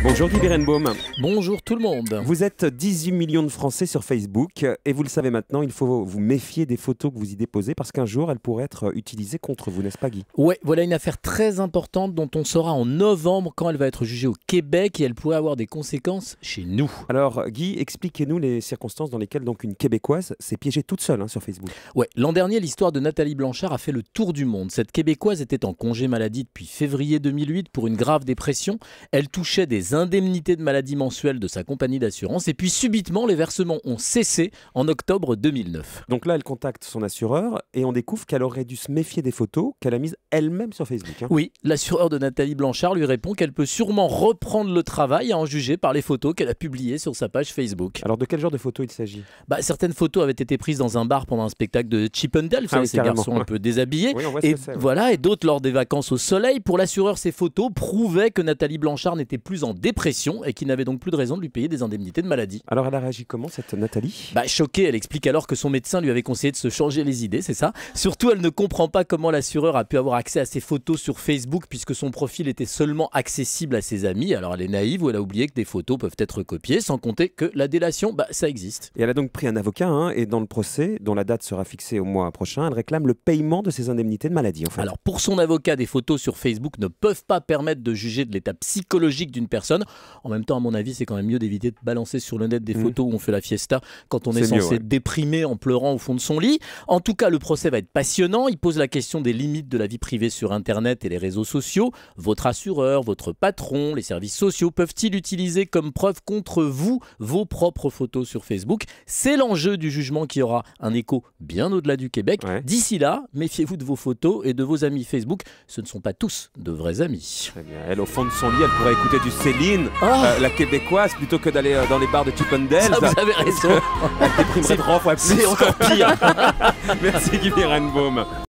Bonjour Guy Berenbaum. Bonjour tout le monde. Vous êtes 18 millions de Français sur Facebook et vous le savez maintenant, il faut vous méfier des photos que vous y déposez parce qu'un jour elles pourraient être utilisées contre vous, n'est-ce pas Guy? Ouais, voilà une affaire très importante dont on saura en novembre quand elle va être jugée au Québec et elle pourrait avoir des conséquences chez nous. Alors Guy, expliquez-nous les circonstances dans lesquelles donc une Québécoise s'est piégée toute seule sur Facebook. Ouais, l'an dernier, l'histoire de Nathalie Blanchard a fait le tour du monde. Cette Québécoise était en congé maladie depuis février 2008 pour une grave dépression. Elle touchait des indemnités de maladie mensuelles de sa compagnie d'assurance et puis subitement les versements ont cessé en octobre 2009. Donc là, elle contacte son assureur et on découvre qu'elle aurait dû se méfier des photos qu'elle a mises elle-même sur Facebook. Oui, l'assureur de Nathalie Blanchard lui répond qu'elle peut sûrement reprendre le travail à en juger par les photos qu'elle a publiées sur sa page Facebook. Alors de quel genre de photos il s'agit? Certaines photos avaient été prises dans un bar pendant un spectacle de Chip 'n Dale, vous savez, oui, ces garçons un peu déshabillés. Oui, on voit ce Et que c'est, ouais. voilà, et d'autres lors des vacances au soleil. Pour l'assureur, ces photos prouvaient que Nathalie Blanchard n'était plus en dépression et qu'il n'avait donc plus de raison de lui payer des indemnités de maladie. Alors elle a réagi comment cette Nathalie? Choquée, elle explique alors que son médecin lui avait conseillé de se changer les idées, c'est ça. Surtout, elle ne comprend pas comment l'assureur a pu avoir accès à ses photos sur Facebook puisque son profil était seulement accessible à ses amis. Alors elle est naïve ou elle a oublié que des photos peuvent être copiées, sans compter que la délation, ça existe. Et elle a donc pris un avocat et dans le procès, dont la date sera fixée au mois prochain, elle réclame le paiement de ses indemnités de maladie en fait. Alors pour son avocat, des photos sur Facebook ne peuvent pas permettre de juger de l'état psychologique d'une personne. En même temps, à mon avis, c'est quand même mieux d'éviter de balancer sur le net des photos où on fait la fiesta quand on est censé mieux, déprimer en pleurant au fond de son lit. En tout cas, le procès va être passionnant. Il pose la question des limites de la vie privée sur Internet et les réseaux sociaux. Votre assureur, votre patron, les services sociaux peuvent-ils utiliser comme preuve contre vous vos propres photos sur Facebook? C'est l'enjeu du jugement qui aura un écho bien au-delà du Québec. Ouais. D'ici là, méfiez-vous de vos photos et de vos amis Facebook. Ce ne sont pas tous de vrais amis. Très bien. Elle, au fond de son lit, elle pourrait écouter du Céline, Ah la québécoise, plutôt que d'aller dans les bars de Chip 'n Dale. Ça, vous avez raison. Elle déprimerait 3 fois plus. C'est encore pire. Merci Guy Berenbaum.